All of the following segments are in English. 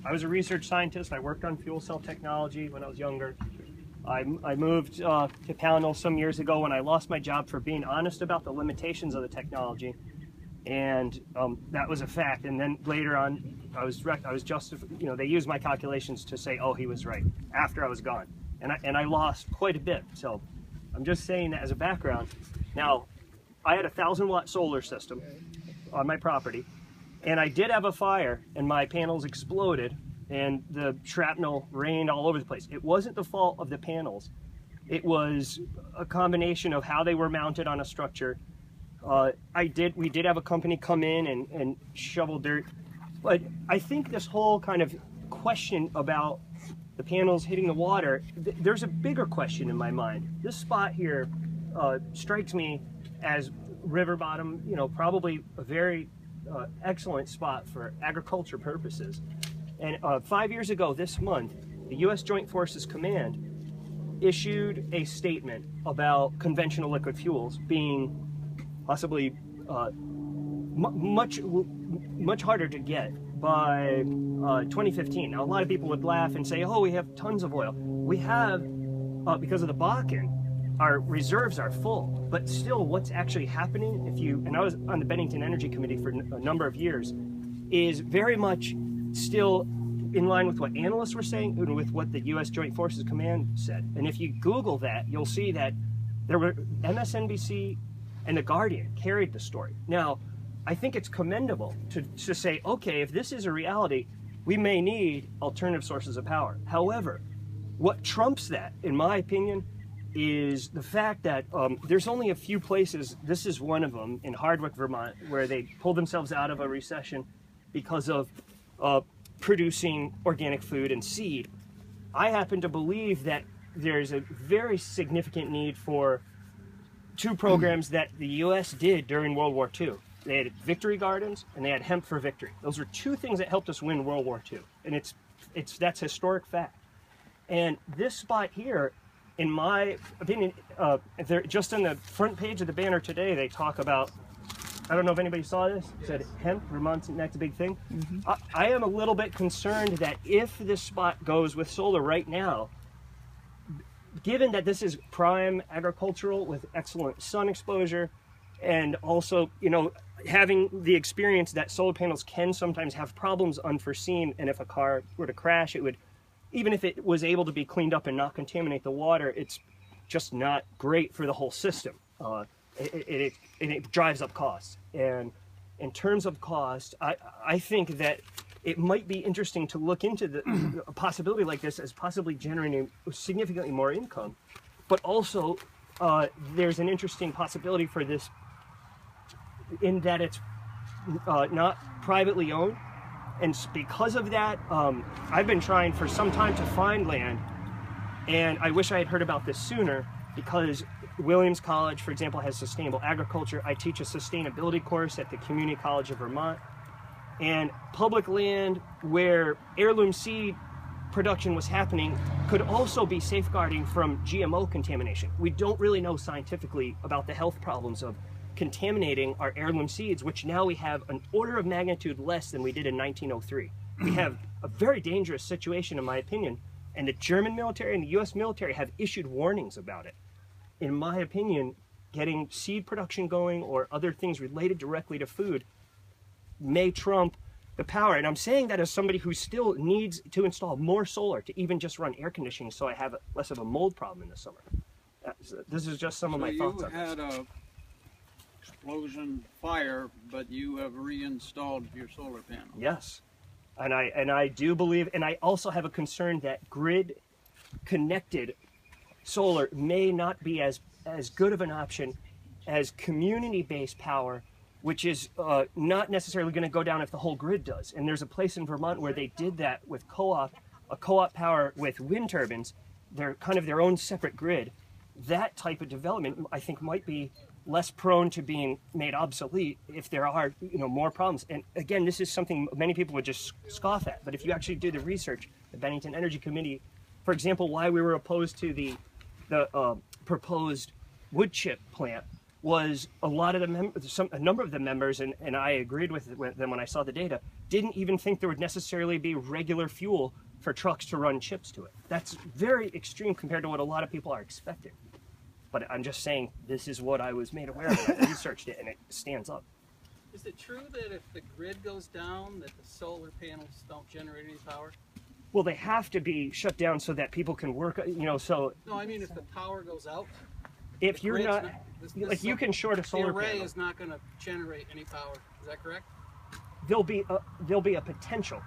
I was a research scientist. I worked on fuel cell technology when I was younger. I moved to Pownal some years ago when I lost my job for being honest about the limitations of the technology, and that was a fact. And then later on, I was justified. You know, they used my calculations to say, "Oh, he was right," after I was gone, and I lost quite a bit. So I'm just saying that as a background. Now, I had a 1,000-watt solar system on my property, and I did have a fire, and my panels exploded, and the shrapnel rained all over the place. It wasn't the fault of the panels. It was a combination of how they were mounted on a structure. We did have a company come in and shovel dirt, but I think this whole kind of question about the panels hitting the water, there's a bigger question in my mind. This spot here strikes me as river bottom, you know, probably a very excellent spot for agriculture purposes. And 5 years ago this month, the U.S. Joint Forces Command issued a statement about conventional liquid fuels being possibly much harder to get by 2015. Now, a lot of people would laugh and say, "Oh, we have tons of oil." We have, because of the Bakken, our reserves are full. But still, what's actually happening, and I was on the Bennington Energy Committee for a number of years, is very much still in line with what analysts were saying and with what the U.S. Joint Forces Command said. And if you Google that, you'll see that there were MSNBC and The Guardian carried the story. Now, I think it's commendable to say, okay, if this is a reality, we may need alternative sources of power. However, what trumps that, in my opinion, is the fact that there's only a few places, this is one of them, in Hardwick, Vermont, where they pulled themselves out of a recession because of producing organic food and seed. I happen to believe that there's a very significant need for two programs that the U.S. did during World War II. They had Victory Gardens and they had Hemp for Victory. Those were two things that helped us win World War II, and that's historic fact. And this spot here, in my opinion, just on the front page of the banner today, they talk about, I don't know if anybody saw this, it said hemp, Vermont's next big thing. Mm-hmm. I am a little bit concerned that if this spot goes with solar right now, given that this is prime agricultural with excellent sun exposure, and also, you know, having the experience that solar panels can sometimes have problems unforeseen, and if a car were to crash, it would, even if it was able to be cleaned up and not contaminate the water, it's just not great for the whole system. It drives up costs. And in terms of cost, I think that it might be interesting to look into a possibility like this as possibly generating significantly more income. But also, there's an interesting possibility for this in that it's not privately owned. And because of that, I've been trying for some time to find land, and I wish I had heard about this sooner, because Williams College, for example, has sustainable agriculture. I teach a sustainability course at the Community College of Vermont. And public land where heirloom seed production was happening could also be safeguarding from GMO contamination. We don't really know scientifically about the health problems of contaminating our heirloom seeds, which now we have an order of magnitude less than we did in 1903. We have a very dangerous situation, in my opinion, and the German military and the US military have issued warnings about it. In my opinion, getting seed production going or other things related directly to food may trump the power. And I'm saying that as somebody who still needs to install more solar to even just run air conditioning so I have less of a mold problem in the summer. This is just some of my thoughts on this. You had a explosion fire, but you have reinstalled your solar panel. Yes. And I do believe, and I also have a concern that grid connected solar may not be as good of an option as community-based power, which is not necessarily going to go down if the whole grid does. And there's a place in Vermont where they did that with a co-op power with wind turbines. They're kind of their own separate grid. That type of development, I think, might be less prone to being made obsolete if there are, more problems. And again, this is something many people would just scoff at. But if you actually do the research, the Bennington Energy Committee, for example, why we were opposed to the proposed wood chip plant was a lot of a number of the members, and I agreed with them when I saw the data, didn't even think there would necessarily be regular fuel for trucks to run chips to it. That's very extreme compared to what a lot of people are expecting. But I'm just saying, this is what I was made aware of. I researched it, and it stands up. Is it true that if the grid goes down, that the solar panels don't generate any power? Well, they have to be shut down so that people can work, you know, so... No, I mean if the power goes out. If you're not, like you can short a solar panel. The array panel. is not going to generate any power. Is that correct? There'll be a potential,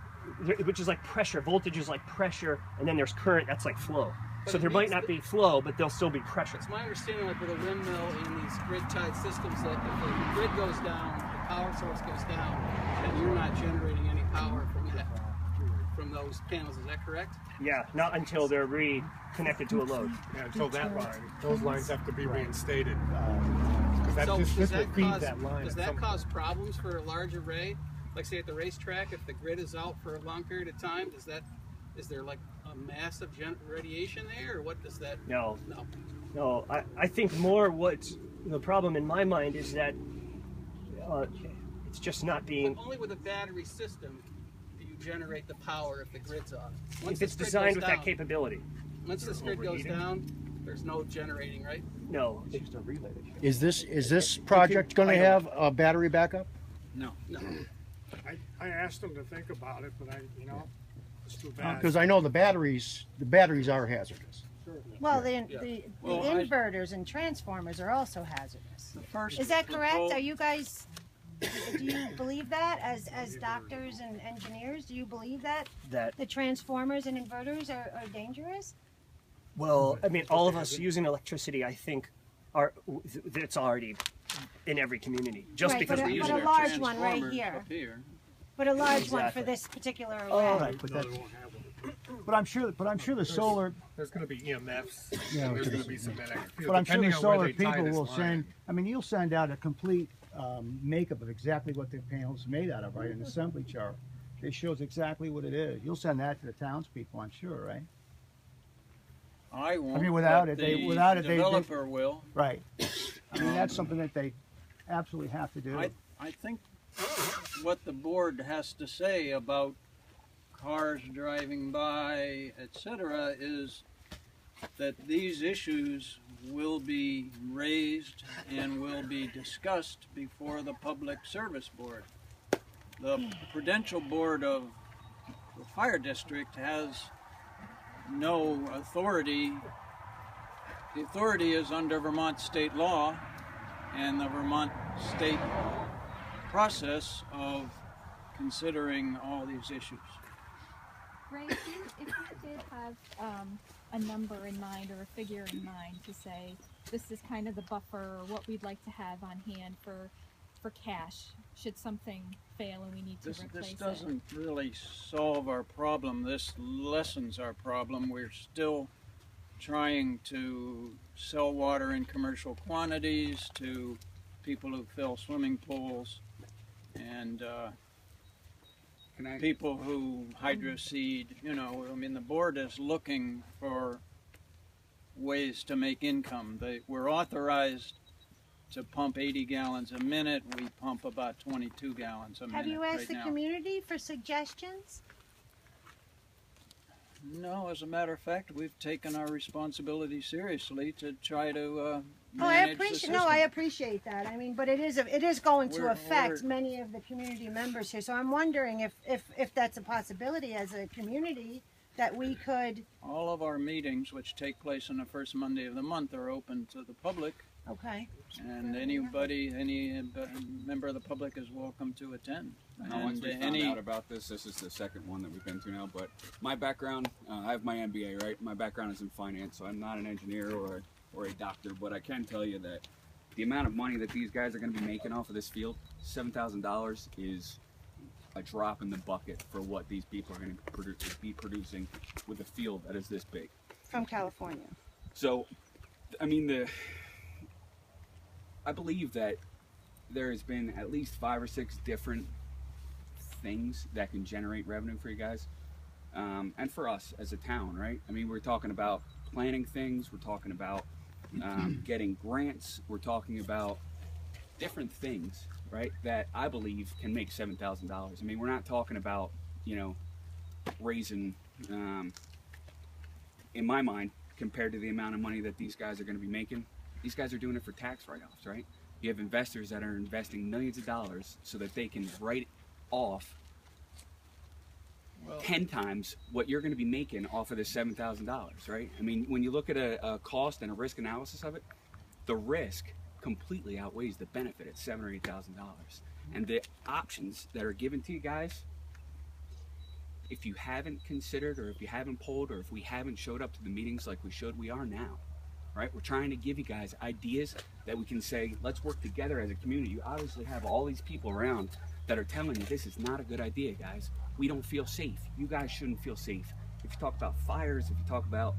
which is like pressure. Voltage is like pressure, and then there's current. That's like flow. But so there might not be flow, but there'll still be pressure. It's my understanding, like with a windmill and these grid-tied systems, that if the grid goes down, the power source goes down, and you're not generating any power from those panels. Is that correct? Yeah, not until they're reconnected to a load. Yeah, until that line. Those lines have to be reinstated. So This will feed that line. Does that cause problems for a large array? Like say at the racetrack, if the grid is out for a long period of time, is there like a massive radiation there, or what does that? No. I think more what's the problem in my mind is that it's just not being. But only with a battery system do you generate the power if the grid's on. If it's designed with that capability. Once this grid goes down, there's no generating, right? No, it's just a relay. Is this project going to have a battery backup? No. I asked them to think about it, but it's too bad. Because I know the batteries are hazardous. Well, the inverters and transformers are also hazardous. Is that correct? Are you guys? Do you believe that as doctors and engineers? Do you believe that the transformers and inverters are dangerous? Well, I mean, all of us using electricity, I think, it's already in every community. Just right, because but we use a it. large one right here. But a large one for this particular array. Oh, right, but I'm sure the solar. There's going to be EMFs. Yeah, there's going to be some electric field. But I'm sure the depending on where solar they tie people this will line. send. I mean, you'll send out a complete makeup of exactly what the panel's made out of, right? An assembly chart. It shows exactly what it is. You'll send that to the townspeople, I'm sure, right? I won't. I mean, without but it, they- the without it, they- developer will. Right. I mean, that's something that they absolutely have to do. I think what the board has to say about cars driving by, etc., is that these issues will be raised and will be discussed before the Public Service Board. The Prudential Board of the Fire District has no authority. The authority is under Vermont state law and the Vermont state process of considering all these issues. Ray, if you did have a number in mind or a figure in mind to say this is kind of the buffer or what we'd like to have on hand for cash should something fail and we need to replace it. This doesn't really solve our problem. This lessens our problem. We're still trying to sell water in commercial quantities to people who fill swimming pools and people who hydroseed. I mean, the board is looking for ways to make income. We're authorized to pump 80 gallons a minute. We pump about 22 gallons a minute. Have you asked the now. community for suggestions? No, as a matter of fact, we've taken our responsibility seriously to try to Oh, I manage the appreciate. system. No, I appreciate that. I mean, but it is going to We're- affect many of the community members here. So I'm wondering if that's a possibility as a community that we could. All of our meetings, which take place on the first Monday of the month, are open to the public, Okay. and any member of the public is welcome to attend. Once And we found out about this is the second one that we've been to now, but my background, I have my MBA, right? My background is in finance, so I'm not an engineer or a doctor, but I can tell you that the amount of money that these guys are going to be making off of this field, $7,000 is a drop in the bucket for what these people are going to be producing with a field that is this big. From California. So, I mean, I believe that there has been at least 5 or 6 different things that can generate revenue for you guys, and for us as a town, right? I mean, we're talking about planning things, we're talking about getting grants, we're talking about different things right, that I believe can make $7,000. I mean, we're not talking about, you know, raising, in my mind, compared to the amount of money that these guys are going to be making, these guys are doing it for tax write-offs, right? You have investors that are investing millions of dollars so that they can write off 10 times what you're going to be making off of this $7,000, right? I mean, when you look at a cost and a risk analysis of it, the risk completely outweighs the benefit at $7,000 or $8,000. And the options that are given to you guys, if you haven't considered, or if you haven't polled, or if we haven't showed up to the meetings like we should, we are now, right? We're trying to give you guys ideas that we can say, let's work together as a community. You obviously have all these people around that are telling you this is not a good idea, guys. We don't feel safe. You guys shouldn't feel safe. If you talk about fires, if you talk about,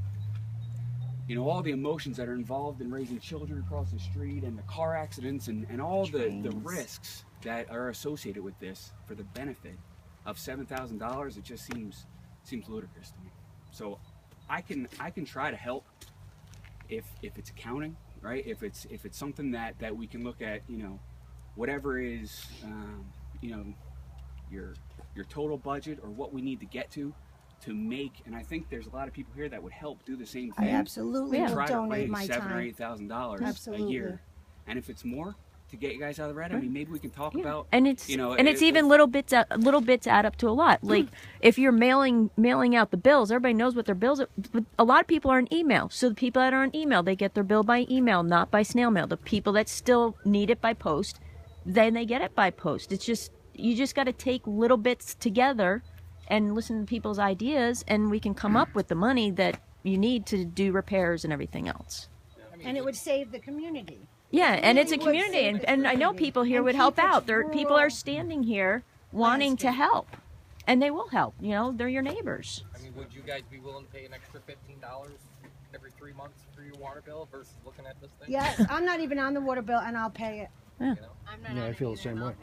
you know, all the emotions that are involved in raising children across the street, and the car accidents, and all the risks that are associated with this for the benefit of $7,000, it just seems ludicrous to me. So I can try to help if it's accounting, right? If it's something that we can look at, you know, whatever is, you know, your total budget, or what we need to get to make, and I think there's a lot of people here that would help do the same thing. I absolutely will donate my time. $7,000 or $8,000 a year, and if it's more to get you guys out of the red, I mean, maybe we can talk about. And it's, you know, and it's even little bits add up to a lot. Like if you're mailing out the bills, everybody knows what their bills are. A lot of people are on email, so the people that are on email, they get their bill by email, not by snail mail. The people that still need it by post, then they get it by post. It's just, you just got to take little bits together and listen to people's ideas, and we can come up with the money that you need to do repairs and everything else. And it would save the community. Yeah, and it's a community, and I know people here would help out. People are standing here wanting to help, and they will help. You know, they're your neighbors. I mean, would you guys be willing to pay an extra $15 every 3 months for your water bill versus looking at this thing? Yes, I'm not even on the water bill, and I'll pay it. Yeah. You know? I'm not I feel the same way.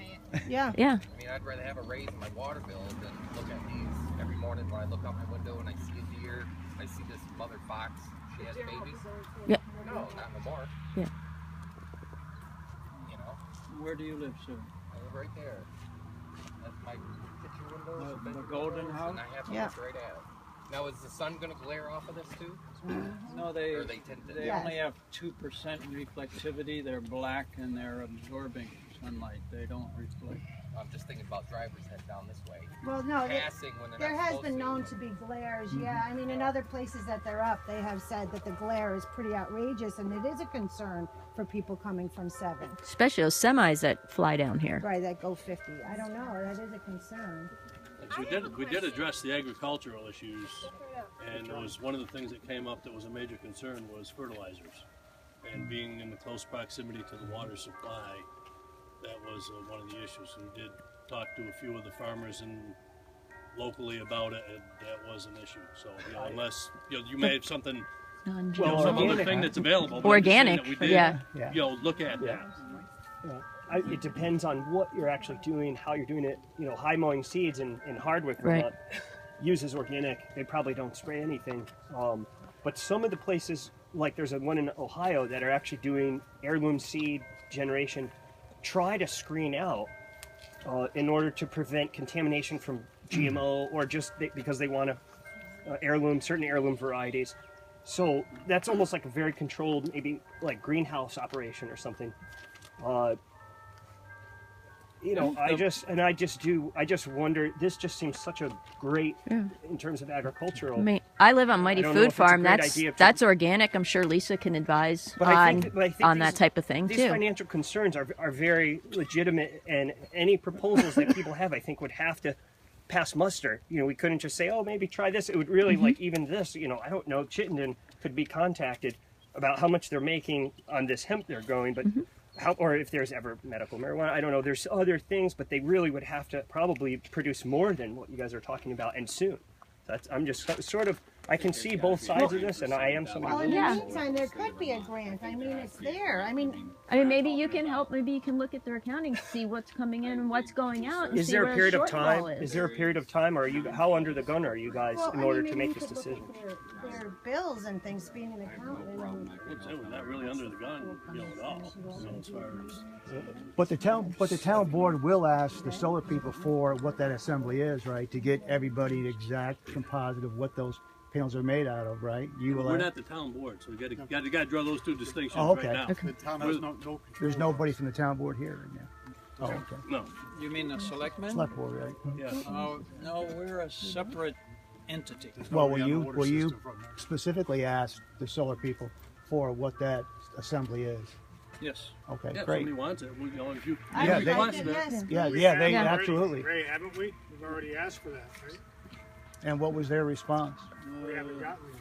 Yeah. Yeah. I mean, I'd rather have a raise in my water bill than look at these every morning when I look out my window and I see a deer, I see this mother fox, she has babies. Yeah. No, not no more. Yeah. You know? Where do you live, sir? I live right there. That's my kitchen window. The golden house? And I have to look right at it. Now, is the sun going to glare off of this too? No, they tinted? only have 2% reflectivity. They're black and they're absorbing sunlight. They don't reflect. I'm just thinking about drivers heading down this way. Well, no, passing when they're there not has been known to. to be glares. Yeah, I mean, in other places that they're up, they have said that the glare is pretty outrageous, and it is a concern for people coming from 7. Especially those semis that fly down here. Right, that go 50. I don't know. That is a concern. We did address the agricultural issues, and it was one of the things that came up that was a major concern was fertilizers, and being in the close proximity to the water supply, that was one of the issues. We did talk to a few of the farmers and locally about it, and that was an issue. So, you know, unless you may have something, some other thing that's available, organic, we did, yeah. You know, look at that. It depends on what you're actually doing, how you're doing it. You know, high mowing seeds in Hardwick, Vermont, uses organic. They probably don't spray anything. But some of the places, like there's one in Ohio that are actually doing heirloom seed generation, try to screen out in order to prevent contamination from GMO, or just because they want to certain heirloom varieties. So that's almost like a very controlled, maybe like greenhouse operation or something. You know, I just wonder, this just seems such a great, in terms of agricultural. I mean, I live on Mighty Food Farm. That's organic. I'm sure Lisa can advise on that type of thing, these too. These financial concerns are very legitimate, and any proposals that people have, I think, would have to pass muster. You know, we couldn't just say, oh, maybe try this. It would really, like, even this, you know, I don't know, Chittenden could be contacted about how much they're making on this hemp they're growing, but or if there's ever medical marijuana, I don't know. There's other things, but they really would have to probably produce more than what you guys are talking about, and soon. I'm just sort of I can see both sides of this, and I am somebody. Well, in the Yeah. meantime, there could be a grant. I mean, it's there. I mean, maybe you can help. Maybe you can look at their accounting, see what's coming in and what's going out. And Is see there where a the period of shortfall time? Is. Is there a period of time, or are you how under the gun are you guys well, in I order mean, to maybe make you this could look decision? at their bills and things, being an accountant. And, We're not really under the gun, at all. As far as But the town board will ask the solar people for what that assembly is, right? To get everybody the exact composite of what those panels are made out of, right? You will. we're not the town board, so we got to draw those two distinctions Oh, okay. right now. Okay. The town has no control. There's nobody from the town board here right now. Oh, okay. No. You mean the selectmen? Select board, right? Yeah. Oh, no, we're a separate entity. Well, Nobody on the water will you system from there. specifically ask the solar people for what that assembly is? Yes. Okay, Yeah, if great. somebody wants it, we, if you, Yeah, if they- you wants it, yes, Yeah, please. yeah, they Yeah. absolutely. Ray, haven't we? We've already asked for that, right? And what was their response? We haven't gotten one.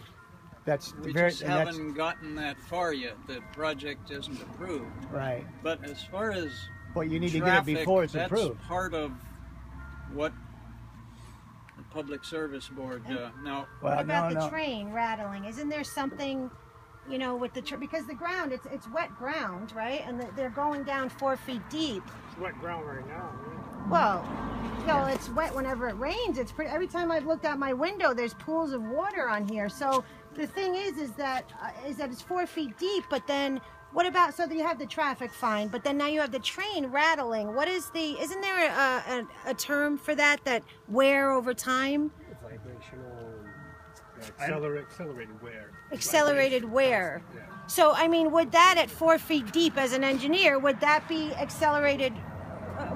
That's We very. just and that's- haven't gotten that far yet. The project isn't approved. Right. But as far as But you need to get it traffic, before it's that's approved. part of what the Public Service Board, now, Well, What about no, the no. train rattling? Isn't there something, you know, with the because the ground, it's wet ground, right? And they're going down 4 feet deep. It's wet ground right now. Right? Well, you know, it's wet whenever it rains. It's pretty. Every time I've looked out my window, there's pools of water on here. So the thing is that it's 4 feet deep. But then, what about? So that you have the traffic fine, but then now you have the train rattling. What is the? Isn't there a term for that? That wear over time? Vibrational, accelerated wear. Accelerated wear. Yeah. So I mean, would that at 4 feet deep, as an engineer, would that be accelerated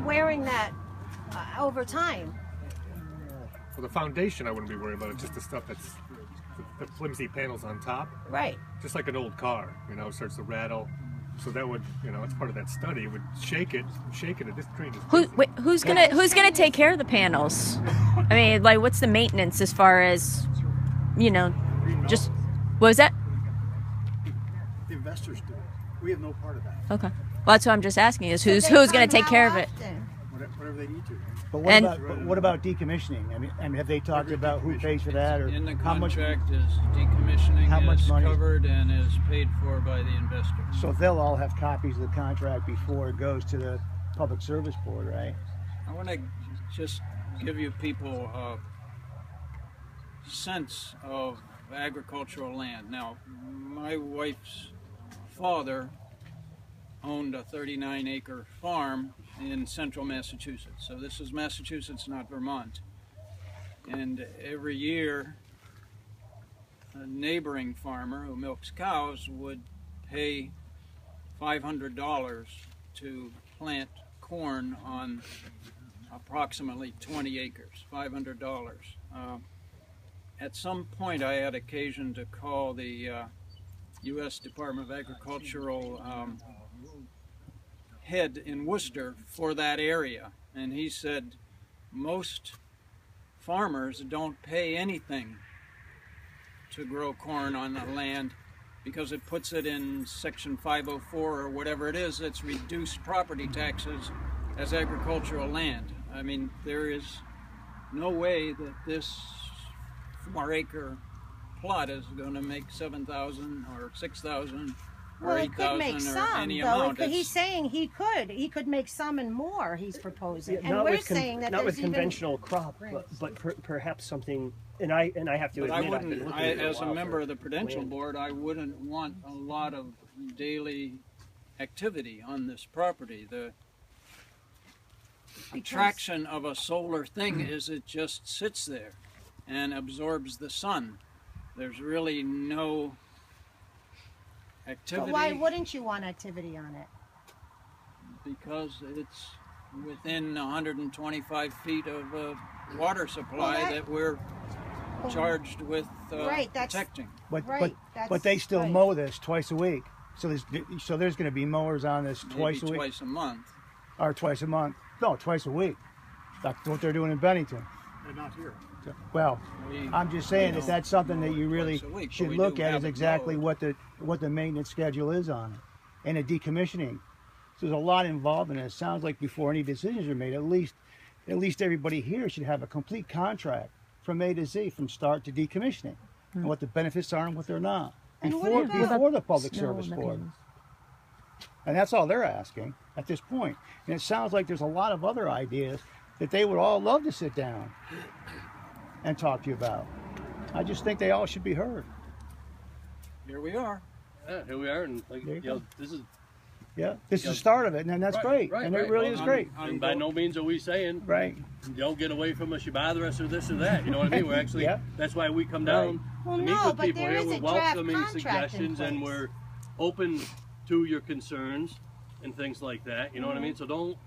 wearing that over time? For the foundation, I wouldn't be worried about it. Just the stuff that's the flimsy panels on top. Right. Just like an old car, it starts to rattle. So that would, it's part of that study. It would shake it. And this train is. Who's gonna take care of the panels? I mean, like, what's the maintenance as far as, just what was that? The investors do it. We have no part of that. Okay. Well, that's what I'm just asking is who's So they gonna come take how care of it? often? Whatever they need to. But And- what about decommissioning? I mean, have they talked about who pays for that, or in the how much? contract is decommissioning how much is money- covered and is paid for by the investor. So they'll all have copies of the contract before it goes to the Public Service Board, right? I want to just give you people a sense of agricultural land. Now, my wife's father owned a 39-acre farm in central Massachusetts. So this is Massachusetts, not Vermont. And every year, a neighboring farmer who milks cows would pay $500 to plant corn on approximately 20 acres, $500. At some point I had occasion to call the U.S. Department of Agricultural head in Worcester for that area, and he said most farmers don't pay anything to grow corn on the land because it puts it in section 504 or whatever it is. It's reduced property taxes as agricultural land. I mean, there is no way that this 4-acre plot is going to make 7,000 or 6,000 or Well, it could make 8,000 or some, any though. amount. But he's It's- saying he could make some and more. He's proposing, and not we're with saying that not there's with even conventional crop, but perhaps something. And I have to But admit, I I've been wouldn't, looking at it as a while member for of the Prudential land. Board, I wouldn't want a lot of daily activity on this property. The attraction of a solar thing is it just sits there and absorbs the sun. There's really no activity But why wouldn't you want activity on it? because it's within 125 feet of a water supply Well, that we're charged with Right, that's- protecting. But Right, but they still right. mow this twice a week. So there's going to be mowers on this Maybe twice a week twice a month. or twice a month. No, twice a week. That's what they're doing in Bennington. And not here. Well, We- I'm just saying we that that's something that you really twice a week, but should we look do at have is it exactly mowed. what the maintenance schedule is on it, and the decommissioning. So there's a lot involved in it. It sounds like before any decisions are made, at least everybody here should have a complete contract from A to Z, from start to decommissioning. and what the benefits are and what they're not And what before, about before the Public snow Service and Board. mechanisms? And that's all they're asking at this point. And it sounds like there's a lot of other ideas that they would all love to sit down and talk to you about. I just think they all should be heard. Here we are. Yeah, here we are, and like, There you you know, go. this is Yeah, this is the start of it, and that's great. And it really is great. And by no means are we saying, Right. don't get away from us, you bother us, or this or that. You know what I mean? We're actually, Yeah. that's why we come down Well, to meet no, with but people there here. is We're a draft welcoming contract in suggestions, and place. we're open to your concerns and things like that. You know what I mean? So don't,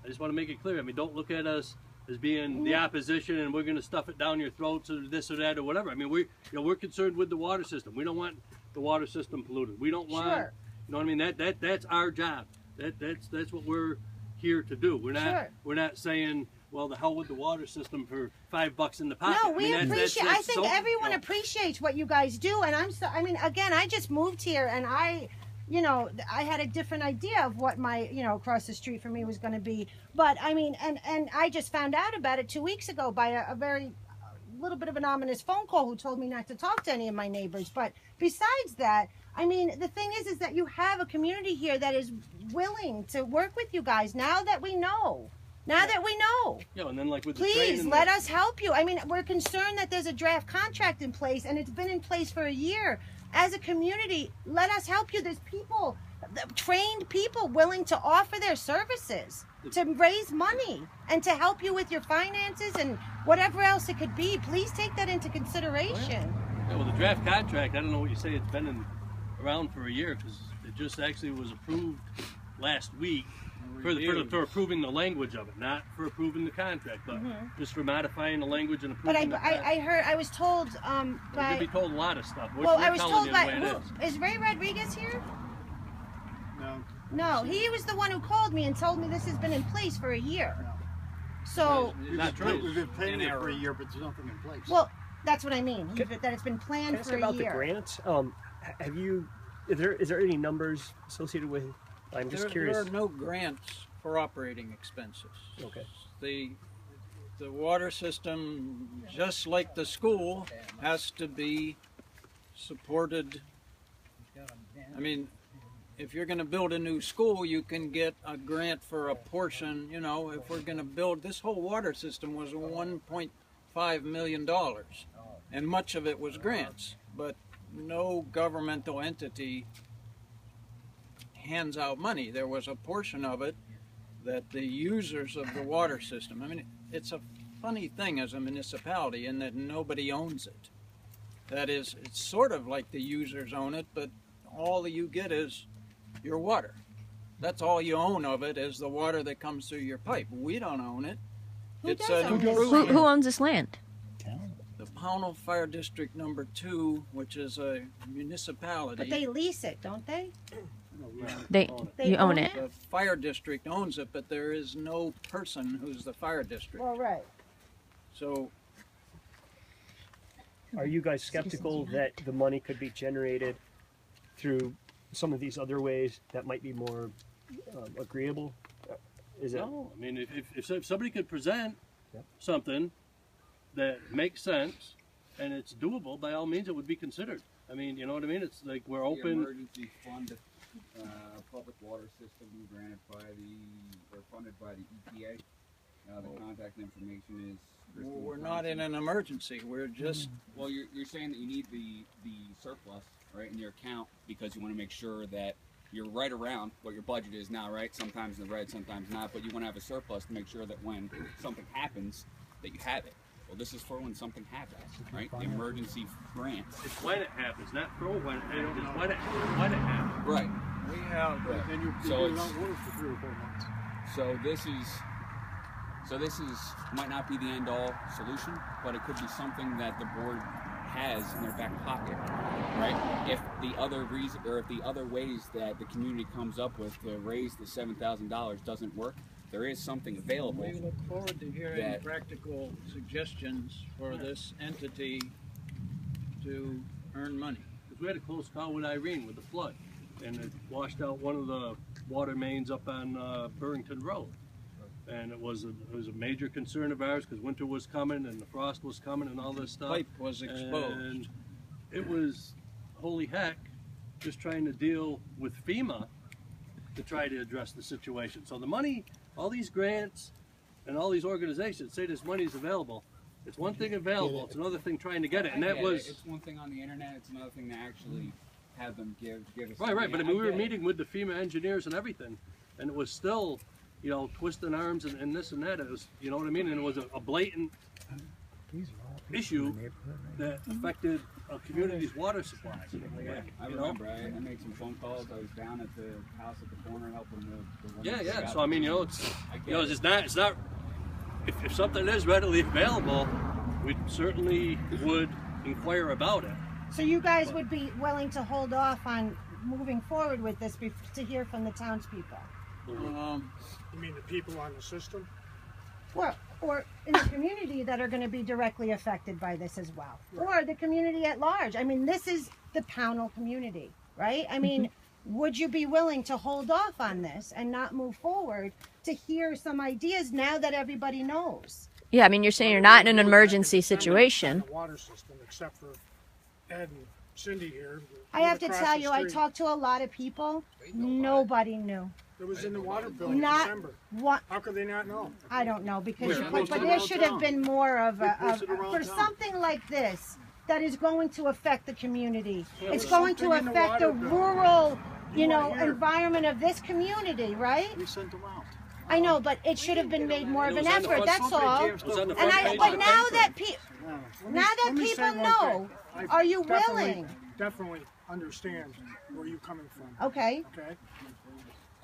I just want to make it clear. I mean, don't look at us as being the opposition and we're going to stuff it down your throats or this or that or whatever. I mean, we're concerned with the water system. We don't want the water system polluted. We don't want, Sure. you know what I mean? That's our job. That's what we're here to do. We're not saying, well, the hell with the water system for $5 in the pocket. No, we appreciate. I think so, everyone appreciates what you guys do, and I mean, again, I just moved here, and I had a different idea of what my, across the street from me was going to be. But I mean, and I just found out about it 2 weeks ago by a very little bit of an ominous phone call who told me not to talk to any of my neighbors. But besides that, I mean, the thing is that you have a community here that is willing to work with you guys now that we know. Now that we know. Yeah, and then like with Please let us help you. I mean, we're concerned that there's a draft contract in place, and it's been in place for a year. As a community, let us help you. There's people, trained people willing to offer their services to raise money and to help you with your finances and whatever else it could be. Please take that into consideration. Yeah, well, the draft contract, I don't know what you say, it's been around for a year because it just actually was approved last week for approving the language of it, not for approving the contract, but just for modifying the language and approving But I was told You by... could be told a lot of stuff. I was told by... Who, is Ray Rodriguez here? No. No, he was the one who called me and told me this has been in place for a year. So... Not true. We've been paying it for a year, but there's nothing in place. Well, that's what I mean, that it's been planned Can I for ask a about year. the grants? Is there any numbers associated with? I'm just curious. There are no grants for operating expenses. Okay. The water system, just like the school, has to be supported. I mean, if you're going to build a new school, you can get a grant for a portion. You know, if we're going to build, this whole water system was $1.5 million, and much of it was grants. But no governmental entity hands out money. There was a portion of it that the users of the water system, I mean, it's a funny thing as a municipality in that nobody owns it. That is, it's sort of like the users own it, but all that you get is your water. That's all you own of it, is the water that comes through your pipe. We don't own it. It's an improvement. Who owns this land? The Pownal Fire District Number 2, which is a municipality. But they lease it, don't they? You own it. The fire district owns it, but there is no person who's the fire district. Well, right. So, Are you guys skeptical that the money could be generated through some of these other ways that might be more agreeable? Is it? No, I mean, if somebody could present something that makes sense and it's doable, by all means, it would be considered. I mean, you know what I mean? It's like we're open. The emergency fund public water system granted funded by the EPA. The contact information is. we're not in an emergency. We're just. Well, you're saying that you need the surplus, right, in your account because you want to make sure that you're right around what your budget is now, right? Sometimes in the red, sometimes not, but you want to have a surplus to make sure that when something happens, that you have it. Well, this is for when something happens, right? The emergency grants. It's when it happens, not for when it happens. Right. We have. And you're So not water for 3 or 4 months. So this is might not be the end all solution, but it could be something that the board has in their back pocket, right? If the other reason or if the other ways that the community comes up with to raise the $7,000 doesn't work, there is something available. We look forward to hearing practical suggestions for this entity to earn money. Because we had a close call with Irene with the flood, and it washed out one of the water mains up on Burrington Road. And it was a major concern of ours because winter was coming and the frost was coming and all this stuff. Pipe was exposed. And it was, holy heck, just trying to deal with FEMA to try to address the situation. So the money, all these grants and all these organizations say this money is available. It's one thing available, it's another thing trying to get it. And that was... It's one thing on the internet, it's another thing to actually have them give us... Right, but I mean, we were meeting with the FEMA engineers and everything, and it was still, you know, twisting arms and this and that. It was, you know what I mean? And it was a blatant issue that affected a community's water supply. I remember, I made some phone calls. I was down at the house at the corner helping the woman. Yeah. So I mean, you know, it's not. If something is readily available, we certainly would inquire about it. So you guys would be willing to hold off on moving forward with this to hear from the townspeople? You mean the people on the system? Or in the community that are going to be directly affected by this as well, or the community at large. I mean, this is the Pownal community, right? I mean, would you be willing to hold off on this and not move forward to hear some ideas now that everybody knows? Yeah, I mean, you're saying you're not in an emergency situation. The water system, except for Ed and Cindy here. I have to tell you, I talked to a lot of people. Nobody knew. It was in the water bill in December. How could they not know? I don't know, because but there should have been more of for something like this that is going to affect the community. It's going to affect the rural, you know, environment of this community, right? We sent them out. I know, but it should have been made more of an effort. That's all. But now that people know, are you willing? Definitely understand where you're coming from. Okay. Okay.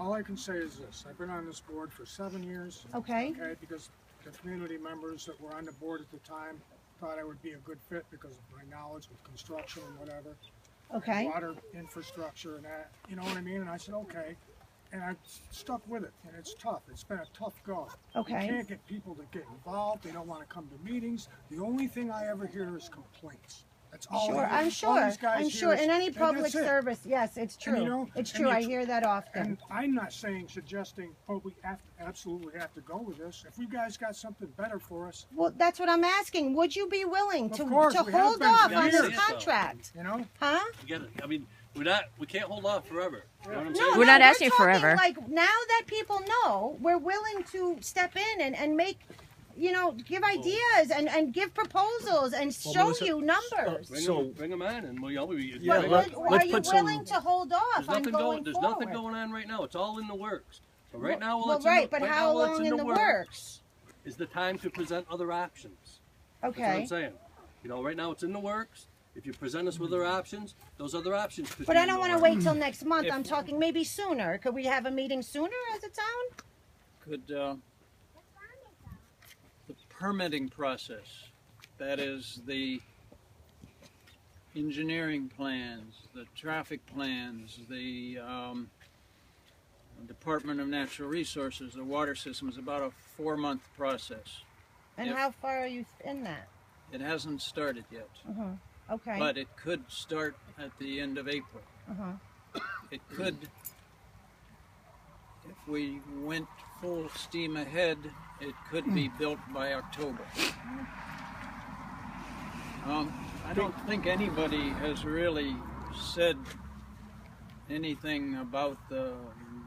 All I can say is this: I've been on this board for 7 years. Okay. Okay, because the community members that were on the board at the time thought I would be a good fit because of my knowledge with construction and whatever. Okay. Water infrastructure and that, you know what I mean? And I said, okay. And I stuck with it, and it's tough. It's been a tough go. Okay. You can't get people to get involved. They don't want to come to meetings. The only thing I ever hear is complaints. That's all. Sure, I'm sure. In any public service, yes, it's true. And, you know, it's true. I hear that often. And I'm not suggesting, oh, we absolutely have to go with this. If you guys got something better for us. Well, that's what I'm asking. Would you be willing to hold off on this contract? You know? Huh? You get it. I mean, we can't hold off forever. You know what I'm No, saying? We're not asking forever. Like, now that people know, we're willing to step in and make, you know, give ideas and give proposals and show you numbers. Bring them in, and are you willing to hold off on going forward? There's nothing going on right now. It's all in the works. So right now, but how long in the works? Is the time to present other options. Okay. That's what I'm saying. You know, right now it's in the works. If you present us with other options, those other options could. But I don't want to wait till next month. I'm talking maybe sooner. Could we have a meeting sooner as a town? Could the permitting process, that is the engineering plans, the traffic plans, the Department of Natural Resources, the water system, is about a 4-month process. And how far are you in that? It hasn't started yet. Okay. But it could start at the end of April. It could, if we went full steam ahead, it could be built by October. I don't think anybody has really said anything about the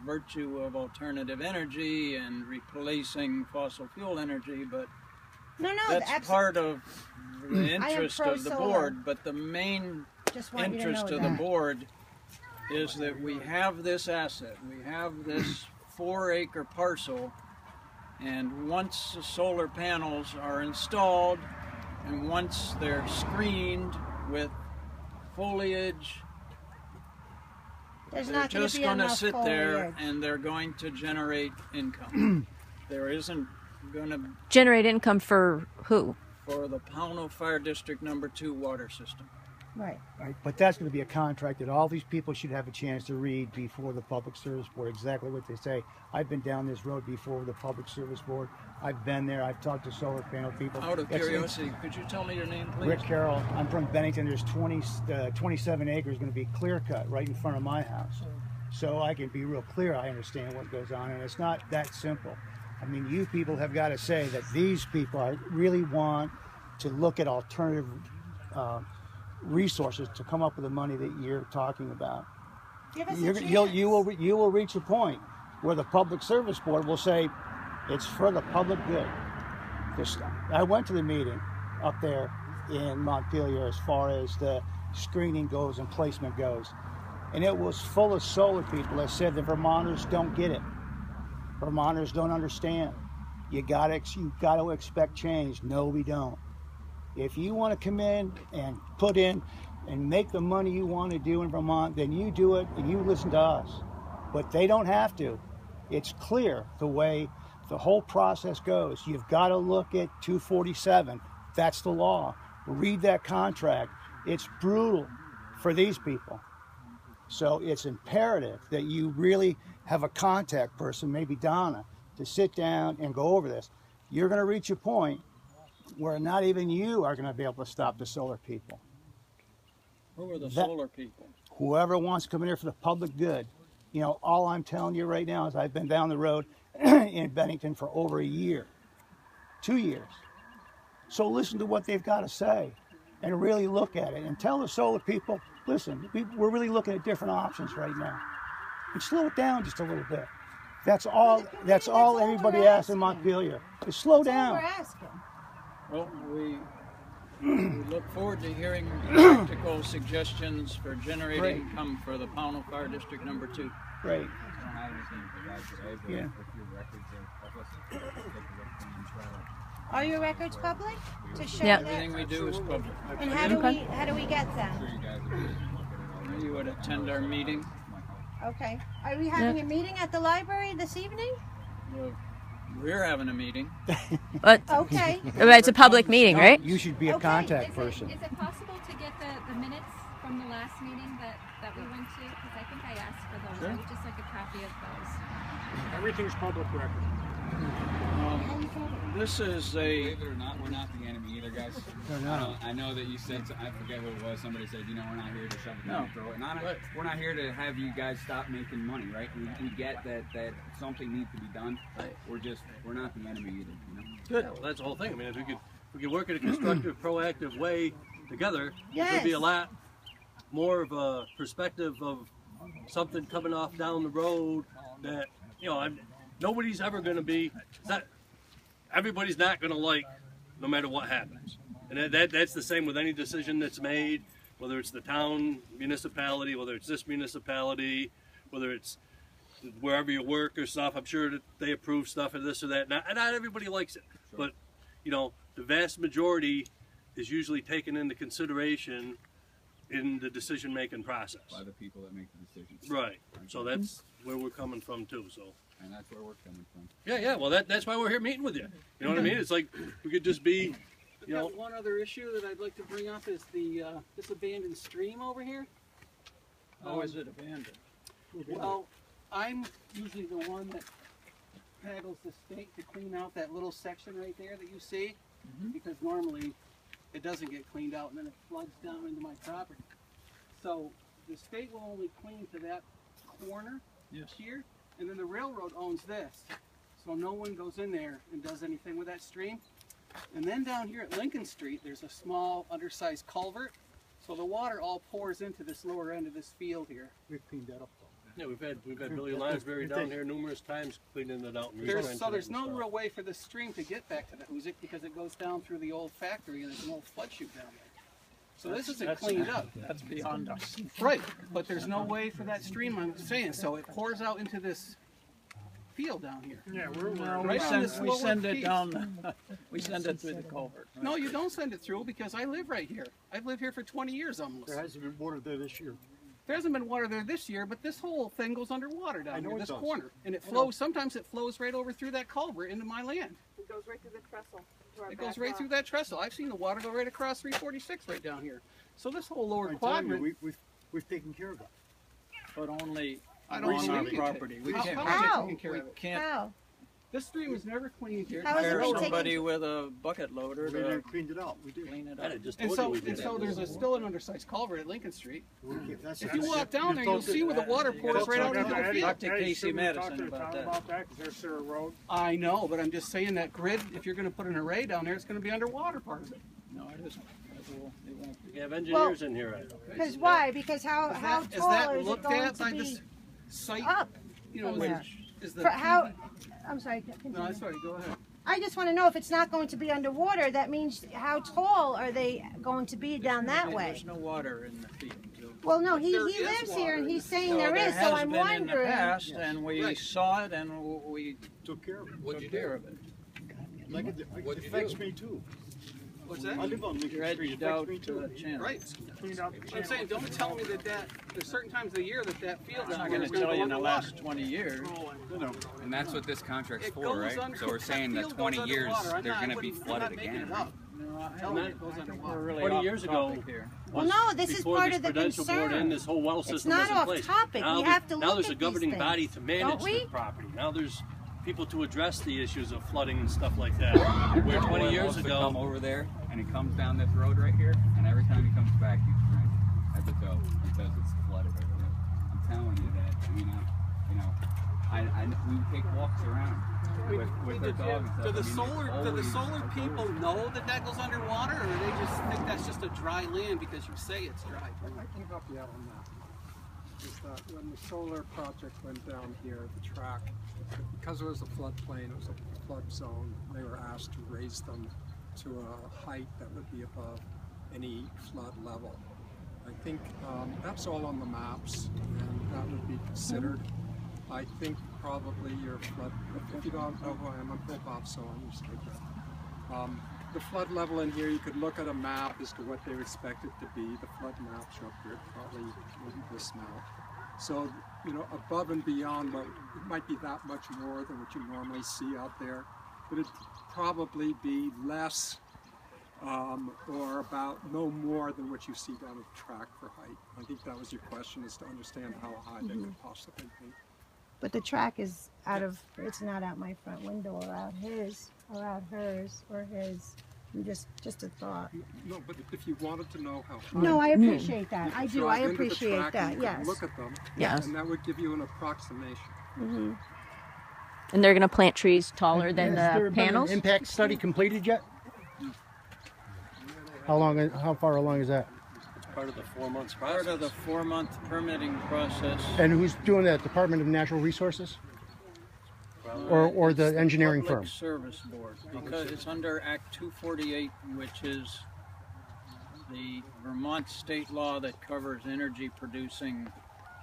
virtue of alternative energy and replacing fossil fuel energy, but that's part of the interest of the board. But the main interest of the board is that we have this asset. We have this 4-acre parcel, and once the solar panels are installed and once they're screened with foliage, they're just going to sit there and they're going to generate income. There isn't going to generate income for who? For the Pownal Fire District No. 2 water system. Right. But that's going to be a contract that all these people should have a chance to read before the Public Service Board, exactly what they say. I've been down this road before with the Public Service Board. I've been there. I've talked to solar panel people. Out of curiosity, could you tell me your name, please? Rick Carroll. I'm from Bennington. There's 27 acres going to be clear cut right in front of my house. So I can be real clear. I understand what goes on, and it's not that simple. I mean, you people have got to say that these people really want to look at alternative resources to come up with the money that you're talking about. Give us a You will reach a point where the Public Service Board will say it's for the public good. I went to the meeting up there in Montpelier as far as the screening goes and placement goes, and it was full of solar people that said the Vermonters don't get it. Vermonters don't understand. You gotta expect change. No, we don't. If you want to come in and put in and make the money you want to do in Vermont, then you do it and you listen to us. But they don't have to. It's clear the way the whole process goes. You've got to look at 247. That's the law. Read that contract. It's brutal for these people. So it's imperative that you really have a contact person, maybe Donna, to sit down and go over this. You're going to reach a point where not even you are going to be able to stop the solar people. Who are the solar people? Whoever wants to come in here for the public good. You know, all I'm telling you right now is I've been down the road in Bennington for over a year, 2 years. So listen to what they've got to say and really look at it and tell the solar people, listen, we're really looking at different options right now. And slow it down just a little bit. That's all everybody asks in Montpelier. Is slow down. That's all we're asking. Well, we look forward to hearing practical suggestions for generating income for the Pownal Fire District number 2. Great. Yeah. Are your records public? To show Yep. Everything we do is public. And how do we get them? You would attend our meeting. Okay. Are we having a meeting at the library this evening? We're having a meeting. Okay. It's a public meeting, right? You should be a contact person. Is it possible to get the minutes from the last meeting that we went to? Because I think I asked for those. I would just like a copy of those. Everything's public record. This is Believe it or not, we're not the enemy either, guys. They're not. I know that you said, I forget who it was, somebody said, you know, we're not here to shove it down your throat. And we're not here to have you guys stop making money, right? We get that something needs to be done. Right. We're not the enemy either, you know? Good. Well, that's the whole thing. I mean, if we could work in a constructive, proactive way together, there'd be a lot more of a perspective of something coming off down the road that, you know, nobody's ever going to be, everybody's not going to like no matter what happens. And that's the same with any decision that's made, whether it's the town, municipality, whether it's this municipality, whether it's wherever you work or stuff. I'm sure that they approve stuff and this or that. Not everybody likes it, but you know, the vast majority is usually taken into consideration in the decision-making process. By the people that make the decisions. Right. So that's where we're coming from too. So. And that's where we're coming from. Yeah. Well, that's why we're here meeting with you. You know what I mean? It's like we could just be, you know. One other issue that I'd like to bring up is this abandoned stream over here. How is it abandoned? Well, I'm usually the one that paddles the state to clean out that little section right there that you see, because normally it doesn't get cleaned out and then it floods down into my property. So the state will only clean to that corner here. And then the railroad owns this, so no one goes in there and does anything with that stream. And then down here at Lincoln Street, there's a small, undersized culvert, so the water all pours into this lower end of this field here. We've cleaned that up, though. Yeah, we've had Billy Lansbury down here numerous times cleaning it out. And there's no real way for the stream to get back to the Hoosic because it goes down through the old factory and there's an old flood chute down there. So this isn't cleaned up. That's beyond us. Right, but there's no way for that stream, I'm saying, so it pours out into this field down here. Yeah, we send it down, we send it through the culvert. No, you don't send it through because I live right here. I've lived here for 20 years almost. There hasn't been water there this year. There hasn't been water there this year, but this whole thing goes underwater down here, this corner. And it flows, sometimes it flows right over through that culvert into my land. It goes right through the trestle. It goes right through that trestle. I've seen the water go right across 346 right down here. So this whole lower quadrant... We've taken care of it. But only on our property. We can't. How? This stream is never cleaned here. Hire somebody with a bucket loader to cleaned it out. We did. Clean it up. And so there's still an undersized culvert at Lincoln Street. If you walk down there, you'll see where the water pours right out into the field. Talk to Casey Madison about that. There's Sarah Road. I know, but I'm just saying that grid, if you're going to put an array down there, it's going to be underwater part of it. No, it isn't. it won't be. You have engineers in here, right? Because why? Because how Is tall that is it looked going at to by be this site? up? You know, from there? is the For how? I'm sorry. Continue. No, sorry. Go ahead. I just want to know if it's not going to be underwater. That means how tall are they going to be down that way? There's no water in the field. Well, no, he There is lives here and he's saying No, there is. So I'm has been in the wondering. past, and we Right. saw it, and we Took care of it. took care of it. Like it affects me too. What's that? I live on Lincoln Street. It Dredged out affects me to too. the channel. Right. Cleaned out the I'm channel. saying, don't tell me that there's certain times of the year that field I'm down not there going is to tell you in the underwater. last 20 years. You know, And that's what this contract's It for, goes right? under- So we're saying that field 20 goes years underwater. I'm they're not- going to be I'm not flooded making again. it up. No, Tell me I it goes think we're underwater. really 20 off years ago, topic here. Well, no, this is Before part this of the Prudential board concern. and this whole well It's system not was in off place. topic. Now We there- have to now look there's a at these governing body things, to don't manage we? the property. Now there's people to address the issues of flooding and stuff like that. Where 20 Oil years wants to come ago, over there, and he comes down this road right here, and every time he comes back, he's drunk at the toe because it's flooded over there. I'm telling you that. We take walks around with our dogs. Do the solar people know that goes underwater, or do they just think that's just a dry land because you say it's dry? I can help you out on that. Is that when the solar project went down here, the track, because it was a floodplain, it was a flood zone, they were asked to raise them to a height that would be above any flood level. I think that's all on the maps, and that would be considered. I think probably your flood, if you don't know who I am, I'm Bill Bob, so I'm used to that. The flood level in here, you could look at a map as to what they expect it to be. The flood maps are up here, probably this now. So, above and beyond, it might be that much more than what you normally see out there, but it'd probably be less or about no more than what you see down at the track for height. I think that was your question, is to understand how high they could possibly be. But the track is it's not out my front window or out his or out hers or his. Just a thought. No, but if you wanted to know how high. No, I appreciate that. you I could do. drive I into the appreciate track that. and you could Yes. look at them. Yes. And that would give you an approximation. Mm-hmm. And they're going to plant trees taller than Has there the been an panels? impact study completed yet? How far along is that? it's part of the 4 months Part process. of the 4-month permitting process. And who's doing that? Department of Natural Resources? Or the engineering firm? Public Service Board, because it's under Act 248, which is the Vermont state law that covers energy producing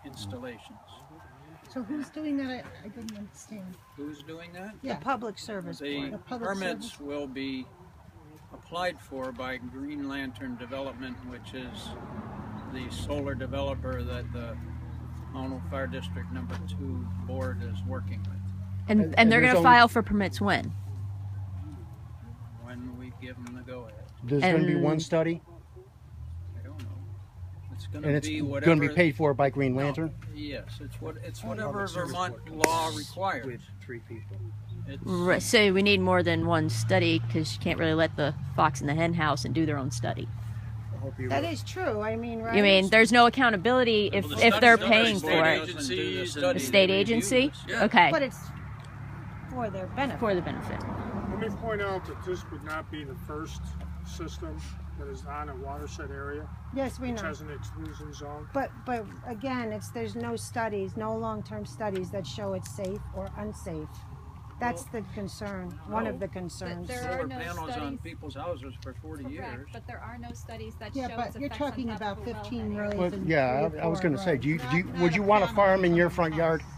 installations. So who's doing that? I didn't understand. Who's doing that? The Public Service Board. The Public permits Service. will be applied for by Green Lantern Development, which is the solar developer that the Pownal Fire District number 2 board is working with. And they're and going there's to only- file for permits when? When we give them the go-ahead. There's going to be And- one study, I don't know. It's going and to it's be going whatever. to be paid for by Green Lantern? Yes, it's whatever Vermont law requires. With 3 people. It's, Right, so we need more than one study because you can't really let the fox in the hen house and do their own study. I hope you That is true. I mean, right? You mean there's no accountability if Well, the they're studies paying done for by it? state Doesn't do the agencies study, and A they state review agency? this. Yeah. Okay. But it's for their benefit. For the benefit. Let me point out that this would not be the first system that is on a watershed area, Yes, we which know. has an exclusion zone. But again, there's no studies, no long-term studies that show it's safe or unsafe. That's the concern. One of the concerns. There are Solar no panels on studies. people's houses for 40 Correct, years. but there are no studies that Yeah, show but its you're effects on talking top about of a 15 wellhead area. rows. Well, yeah, I was going to say, Not would you want a panel farm in on your the front yard? house.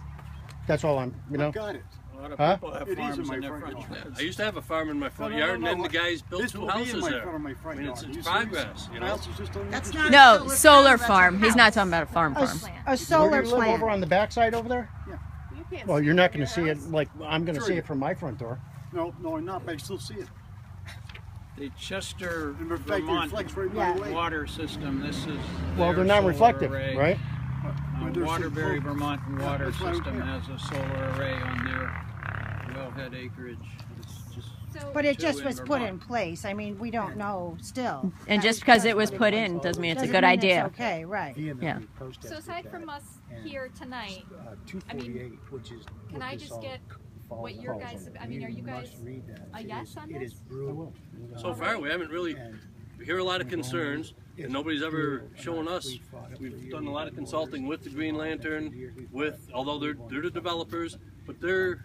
That's all I'm, I got it. A lot of Huh? people have It is farms in my in their front front yard. yards. I used to have a farm in my front No, yard, and then no. the guys built This 2 will be in houses my there. front of my front I mean, it's yard. You see progress, this? you My know. house is just on That's the not street. No, solar solar panel, that's a farm. He's not house. talking about a farm A, farm. a solar Where do you live, over plant. on the backside over there? Well, you're not going to see it like I'm going to Sure see you- it from my front door. No, I'm not, but I still see it. The Chester, And in fact, it Vermont reflects right Yeah. my way. water system, this is Well, their they're not solar reflective, array. right? But they're so Waterbury, close. Vermont water that's why I'm system here. has a solar array on their Wellhead Acreage. It's just So But it Two just in was put Vermont. in place. I mean, we don't know still. And That just because it just was put in doesn't mean it's a doesn't good mean it's idea. okay, right. Yeah. So aside from us here tonight, I mean, which is can I just get what your guys, I mean, are you guys a yes on this? So far, we haven't really we hear a lot of concerns, and nobody's ever shown us. We've done a lot of consulting with the Green Lantern, although they're the developers, but they're,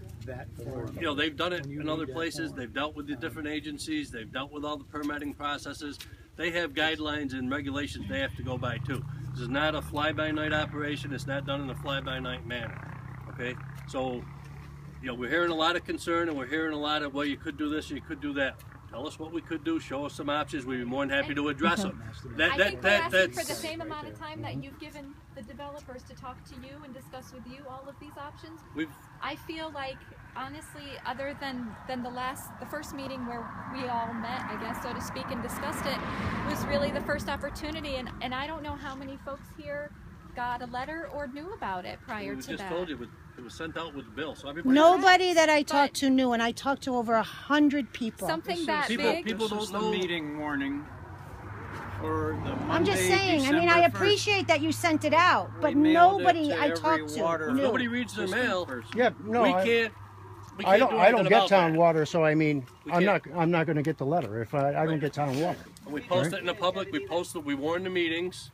you know, they've done it in other places. They've dealt with the different agencies. They've dealt with all the permitting processes. They have guidelines and regulations they have to go by too. This is not a fly-by-night operation. It's not done in a fly-by-night manner. Okay, so you know, we're hearing a lot of concern, and we're hearing a lot of, well, you could do this, you could do that. Tell us what we could do. Show us some options. We'd be more than happy to address them. I think we're asking for the same amount of time that you've given the developers to talk to you and discuss with you all of these options. I feel like, honestly, other than the first meeting where we all met, I guess, so to speak, and discussed it, was really the first opportunity. And I don't know how many folks here got a letter or knew about it prior to that. We just told you. It was sent out with the bill, so everybody. Nobody that I talked to knew, and I talked to over 100 people. Something that big. People don't know. Meeting warning for the Monday, I'm just saying. December I mean, I 1st. appreciate that you sent it out, but nobody I talked to knew. Nobody reads their mail. Yeah, no, we can't. I don't get town that. water, so I mean, I'm not going to get the letter if I don't get town water. We post it in the public. We warn the meetings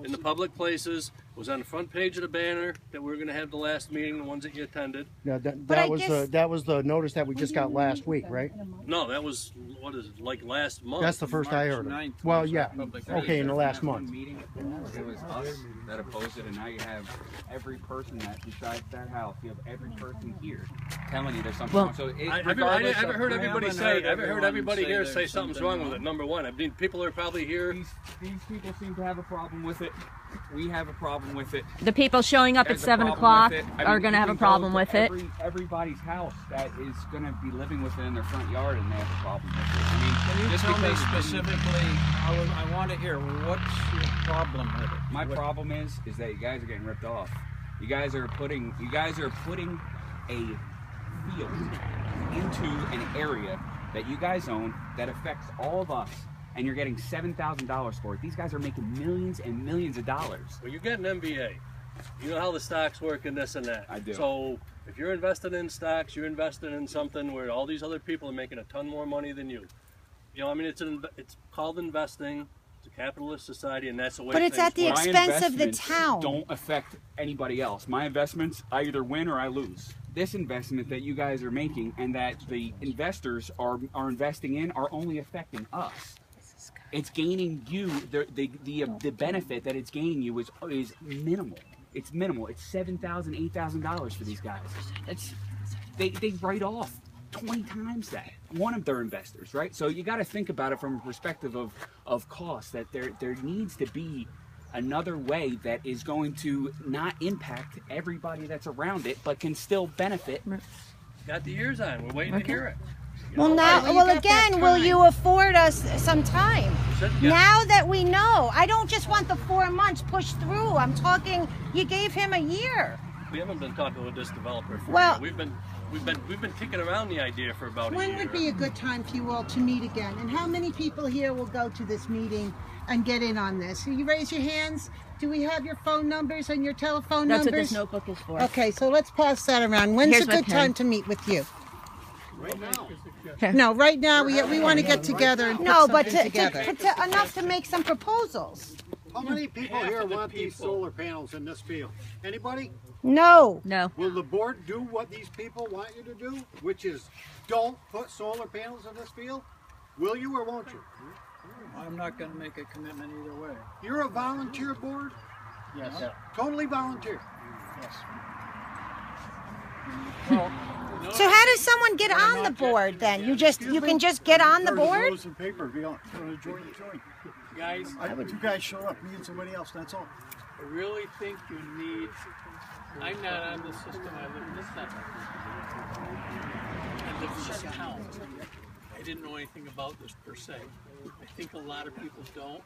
in the public places. It was on the front page of the banner that we were going to have the last meeting, the ones that you attended. Yeah, that was the notice that we just got last week, right? No, that was, what is it, like last month? That's the first I heard of it. Well, yeah, okay, in the last month. It was us that opposed it, and now you have every person that decides that house. You have every person here telling you there's something wrong. So I haven't heard everybody here say something's wrong with it. Number one, I mean, people are probably here. These people seem to have a problem with it. We have a problem with it. The people showing up at 7 o'clock are going to have a problem with it. Everybody's house that is going to be living within their front yard, and they have a problem with it. I mean, can you tell me specifically? I want to hear what's your problem with it. My problem is that you guys are getting ripped off. You guys are putting a field into an area that you guys own that affects all of us. And you're getting $7,000 for it. These guys are making millions and millions of dollars. Well, you get an MBA. You know how the stocks work and this and that. I do. So if you're invested in stocks, you're invested in something where all these other people are making a ton more money than you. You know, I mean, it's called investing. It's a capitalist society, and that's the way. But it's at the expense of the town. Don't affect anybody else. My investments, I either win or I lose. This investment that you guys are making and that the investors are investing in are only affecting us. It's gaining you the benefit that it's gaining you is minimal. It's minimal. It's $7,000, $8,000 for these guys. They write off 20 times that. One of their investors, right? So you got to think about it from a perspective of cost. That there needs to be another way that is going to not impact everybody that's around it, but can still benefit. Got the ears on. We're waiting to hear it. Well, again, will you afford us some time? Now that we know, I don't just want the 4 months pushed through. I'm talking, you gave him a year. We haven't been talking with this developer for well, a year. We've been kicking around the idea for about a year. When would be a good time for you all to meet again? And how many people here will go to this meeting and get in on this? So you raise your hands. Do we have your phone numbers and your telephone numbers? That's what this notebook is for. Okay, so let's pass that around. When's a good time to meet with you? Right now. No, right now we want to get together and put something together. Enough to make some proposals. How many people here want these solar panels in this field? Anybody? No. No. Will the board do what these people want you to do, which is don't put solar panels in this field? Will you or won't you? I'm not going to make a commitment either way. You're a volunteer board? Yes. Yeah. Totally volunteer? Yes. Well, so how does someone get on the board then? You can just get on the board? Some paper if you want to join. Guys, you guys show up, me and somebody else, that's all. I really think you need, I'm not on the system, I live in this town. I live in this town. I didn't know anything about this per se. I think a lot of people don't.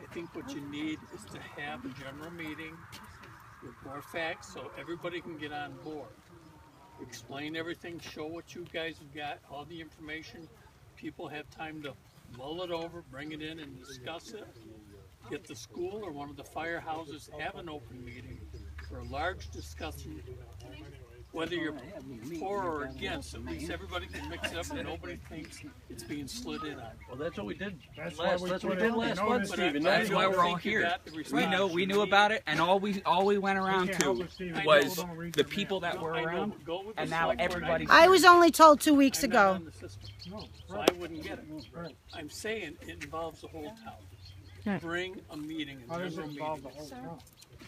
I think what you need is to have a general meeting with more facts so everybody can get on board. Explain everything, show what you guys have got, all the information. People have time to mull it over, bring it in and discuss it. Get the school or one of the firehouses have an open meeting for a large discussion whether you're for or against, at least everybody can mix it up and nobody thinks it's being slid in on. Well, that's what we did last month, Steve. That's why we're all here. We knew about it, and all we went around to was the people that were around, and now everybody. I was only told 2 weeks ago. So I wouldn't get it. I'm saying it involves the whole town. Bring a meeting. How does it involve the whole town?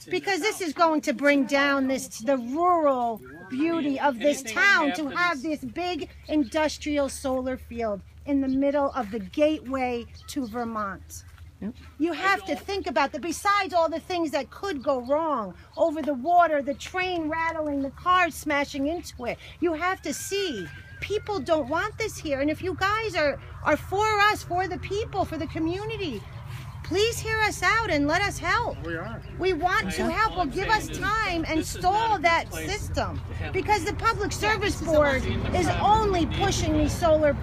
Because this is going to bring down the rural beauty of this town to have this big industrial solar field in the middle of the gateway to Vermont. You have to think about that. Besides all the things that could go wrong over the water, the train rattling, the cars smashing into it, you have to see people don't want this here. And if you guys are for us, for the people, for the community, please hear us out and let us help. We are. We want to help. Well, give us time and stall that system, because the Public Service Board is only pushing these solar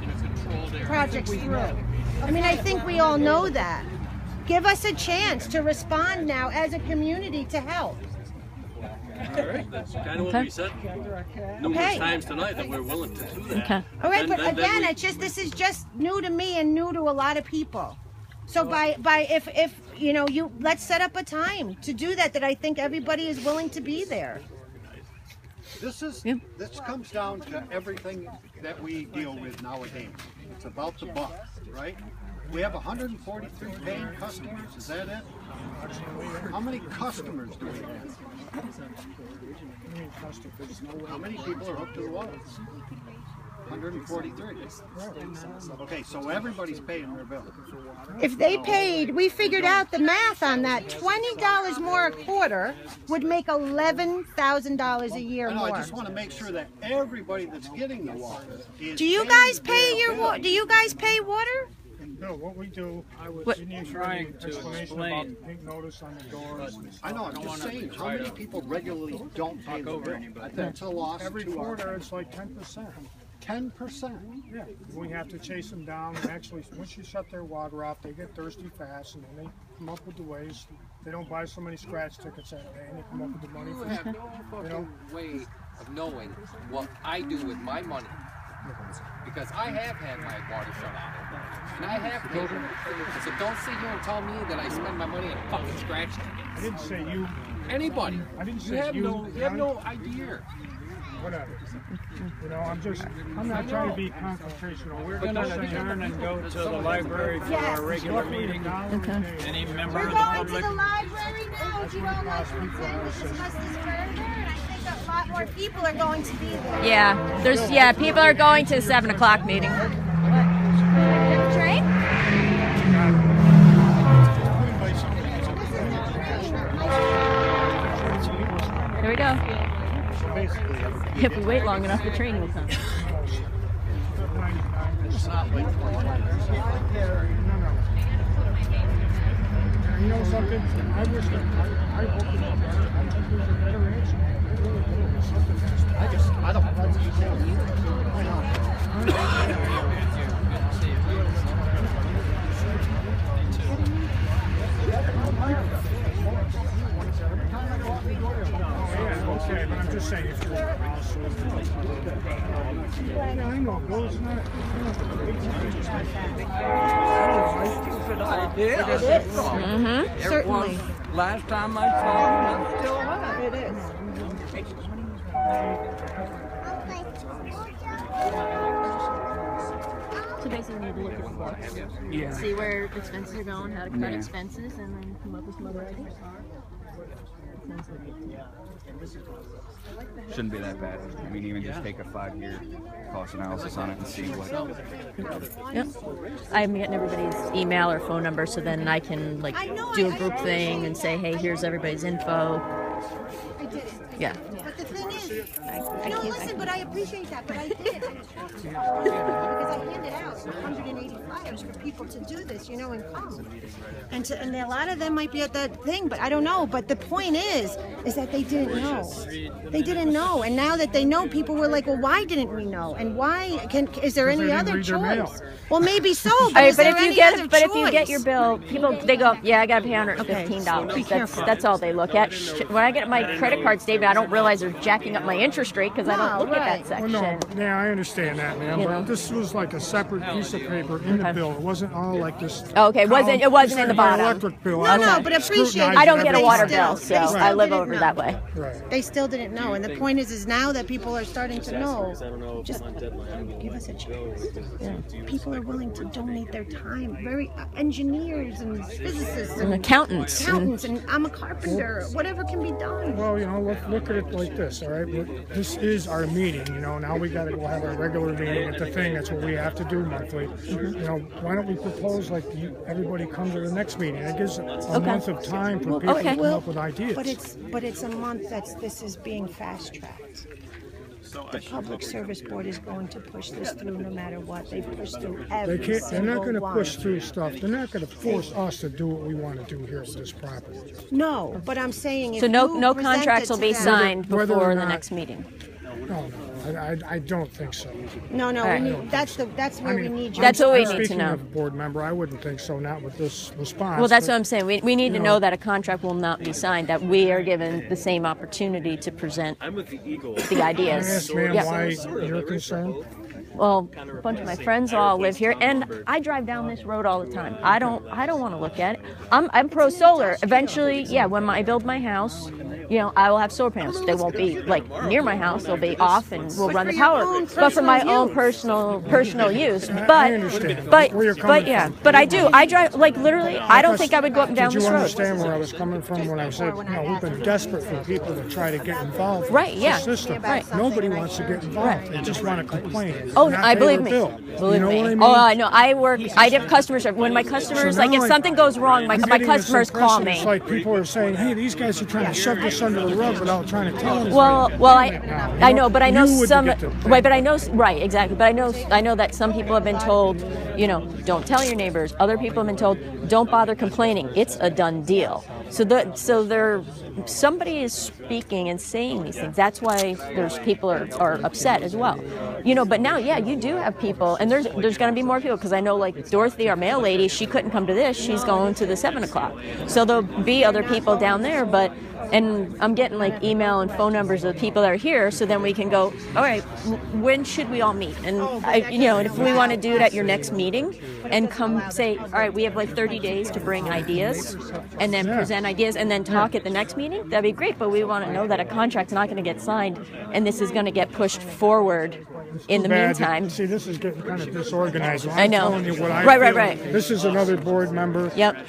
projects through. I mean, I think we all know that. Give us a chance to respond now as a community to help. All right, that's kind of what we said numerous times tonight, that we're willing to do that. Okay. All right, but again, this is just new to me and new to a lot of people. So if you know, let's set up a time to do that I think everybody is willing to be there. This comes down to everything that we deal with nowadays. It's about the buck, right? We have 143 paying customers. Is that it? How many customers do we have? How many people are hooked to the water? 143. Okay, so everybody's paying their bill. If they paid, we figured out the math on that. $20 more a quarter would make $11,000 a year more. I just want to make sure that everybody that's getting the water is. Do you guys pay your water? Do you guys pay water? No, what we do, I was trying to explain about the pink notice on the doors. I know, I'm just saying, how many people regularly don't pay the bill? That's a loss. Every quarter, it's like 10%. 10%? Yeah, we have to chase them down. And actually, once you shut their water off, they get thirsty fast, and then they come up with the ways. They don't buy so many scratch tickets that day, and they come up with the money. You have no fucking way of knowing what I do with my money. Because I have had my water shut off. And I have paid it. So don't sit here and tell me that I spend my money on fucking scratch tickets. I didn't say you. Anybody. I didn't say you have no idea. Whatever. You know, I'm not trying to be confrontational. We're going to adjourn and go to the library for our regular meeting. Okay. Any member We're of the going public? to the library now. If you don't like to attend, we discuss this further, and I think a lot more people are going to be there. Yeah, people are going to the 7 o'clock meeting. Train? There we go. If we wait long enough, the train will come. You know something? I wish that I hope it was better. I think there's a better answer. I Okay, but I'm just saying if you're I know, Bill's not. Certainly. Last time I saw him, I'm still alive. It is. So basically, we need to look at the books, see where expenses are going, how to cut expenses, and then come up with some other ideas. Shouldn't be that bad. I mean, even just take a 5-year cost analysis on it and see what. Yep. I'm getting everybody's email or phone number, so then I can do a group thing and say, hey, here's everybody's info. I did it. Yeah. But the thing is, no, listen, but I appreciate that, but I did it. Because I handed out 180 flyers for people to do this, and come. And a lot of them might be at that thing, but I don't know. But the point is that they didn't know. They didn't know. And now that they know, people were like, well, why didn't we know? And why is there any other choice? Well, maybe so, but is there any other choice? But if you get your bill, they go, yeah, I got to pay $115. That's all they look at. When I get my credit card statement, I don't realize they're jacking up my interest rate because I don't look at that section. Well, no, yeah, I understand that, man. But this was like a separate piece of paper in the bill. It wasn't all like this. Okay, it wasn't in the bottom. Electric bill. No, but appreciate. I don't get a water bill, so I live over that way. Right. They still didn't know, and the point is now that people are starting to know. Just give us a chance. People are willing to donate their time. Very engineers and physicists and accountants. And I'm a carpenter. Whatever can be done. Well, look at it like this, all right? This is our meeting, now we got to go have our regular meeting at the thing. That's what we have to do monthly. Why don't we propose like everybody come to the next meeting? It gives a month of time for people to come up with ideas. But it's a month this is being fast-tracked. The Public Service Board is going to push this through no matter what. They push through every single one. They're not going to push through stuff. They're not going to force us to do what we want to do here with this property. No, but I'm saying if so no contracts will be signed before the next meeting. No, I don't think so. No, that's where we need you. That's what we need to Speaking know. of board member, I wouldn't think so. Not with this response. Well, that's what I'm saying. We need to know that a contract will not be signed. That we are given the same opportunity to present the ideas. Can I ask, ma'am, why you're concerned? Well, a bunch of my friends all live here, and I drive down this road all the time. I don't want to look at it. I'm pro solar. Eventually, when I build my house, I will have solar panels. They won't be like near my house. They'll be off, and we'll run the power. But for my own personal use. But I do. I drive like literally. I don't think I would go up and down this road. Did you understand where I was coming from when I said, we've been desperate for people to try to get involved. Right. In Yeah. the system. Right. Nobody wants to get involved. They just want to complain. Oh, I believe me. Believe me. I mean? Oh, I know. I have customers. When my customers, if something goes wrong, my customers call me. It's like people are saying, hey, these guys are trying to shove this under the rug without trying to tell us. I know, but I know some. Right, but I know. Right, exactly. But I know that some people have been told, don't tell your neighbors. Other people have been told, don't bother complaining. It's a done deal. So somebody is speaking and saying these things. That's why there's people are upset as well. But now, you do have people, and there's going to be more people, because I know like Dorothy, our mail lady, she couldn't come to this. She's going to the 7 o'clock. So there'll be other people down there, and I'm getting like email and phone numbers of the people that are here, so then we can go, all right, when should we all meet? And and if we want to do it at your next meeting and come say, all right, we have like 30 days to bring ideas and then present ideas and then talk at the next meeting, that'd be great. But we want to know that a contract's not going to get signed and this is going to get pushed forward in the meantime. See, this is getting kind of disorganized. I know. Telling you what I right. This is another board member. Yep.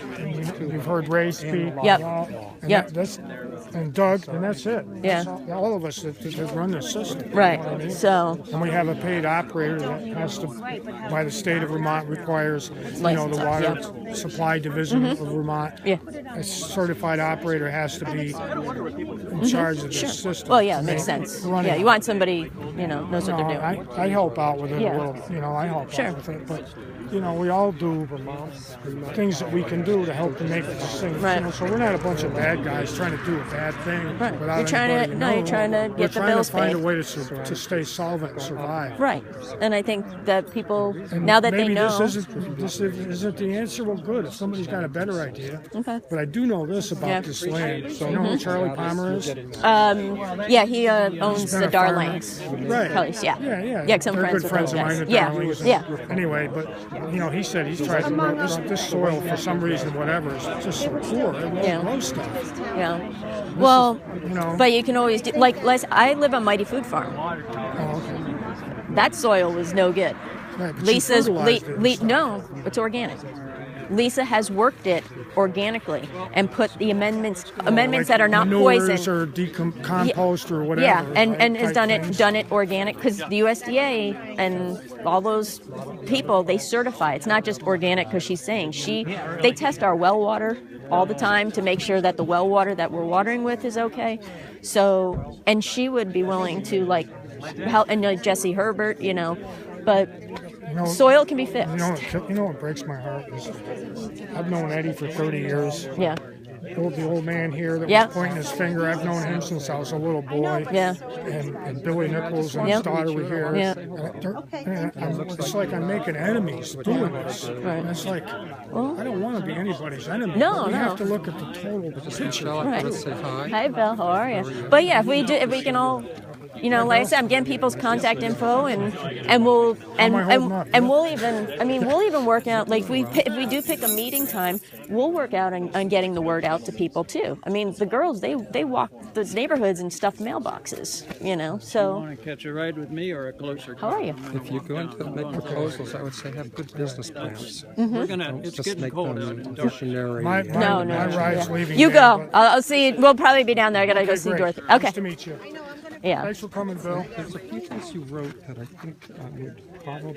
You've heard Ray speak. Yep. And Doug, and that's it. Yeah. That's all of us that run this system. Right. I mean? So. And we have a paid operator that has to, by the state of Vermont, requires, the water supply division of Vermont. Yeah. A certified operator has to be in charge of the system. Well, yeah, it makes sense. Yeah, you want somebody, knows what they're doing. I help out with it a little. I help out with it, but. We all do things that we can do to help to make this thing. Right. So we're not a bunch of bad guys trying to do a bad thing. Right. Without You're trying to get the bills paid. We're trying to find a way to stay solvent and survive. Right. And I think that people, now that they know. This isn't the answer. Well, good. If somebody's got a better idea. Okay. But I do know this about this land. So you know who Charlie Palmer is? He owns the Darlings. Right. Place. Yeah. Yeah. Some They're friends good friends of mine. The Darlings. Yeah. Anyway, but he said he's tried to grow this soil for some reason, whatever. It's just so poor. It won't grow stuff. Yeah. But you can always do, I live on Mighty Food Farm. Oh, okay. That soil was no good. Right, no, it's organic. Lisa has worked it organically and put the amendments that are not poison or compost or whatever. Yeah, and has done it organic, because the USDA and all those people, they certify. It's not just organic because she's saying they test our well water all the time to make sure that the well water that we're watering with is okay. So, and she would be willing to help, and Jesse Herbert, but. Soil can be fixed. You know what breaks my heart is I've known Eddie for 30 years. Yeah. the old man here that Yeah. was pointing his finger. I've known him since I was a little boy. Yeah. And Billy Nichols and his daughter were here. Yeah. It's like I'm making enemies doing this. Right. And it's like, I don't want to be anybody's enemy. No, we no. have to look at the total picture. Right. Hi, Bill. How are you? But yeah, if we can all, you know, like I said, I'm getting people's contact info, and we'll we'll even work out, like if we do pick a meeting time, we'll work out on getting the word out to people too. I mean, the girls they walk the neighborhoods and stuff mailboxes, you know. So. You want to catch a ride with me or a closer? How are you? If you're going to make proposals, I would say have good business plans. We're gonna. Don't It's just getting make cold them out in dark. visionary. My ride's leaving. You now, go. but- I'll see. We'll probably be down there. I gotta go see great. Dorothy. Nice Okay. to meet you. Yeah. Thanks for coming, Bill. There's a few things you wrote that I think would probably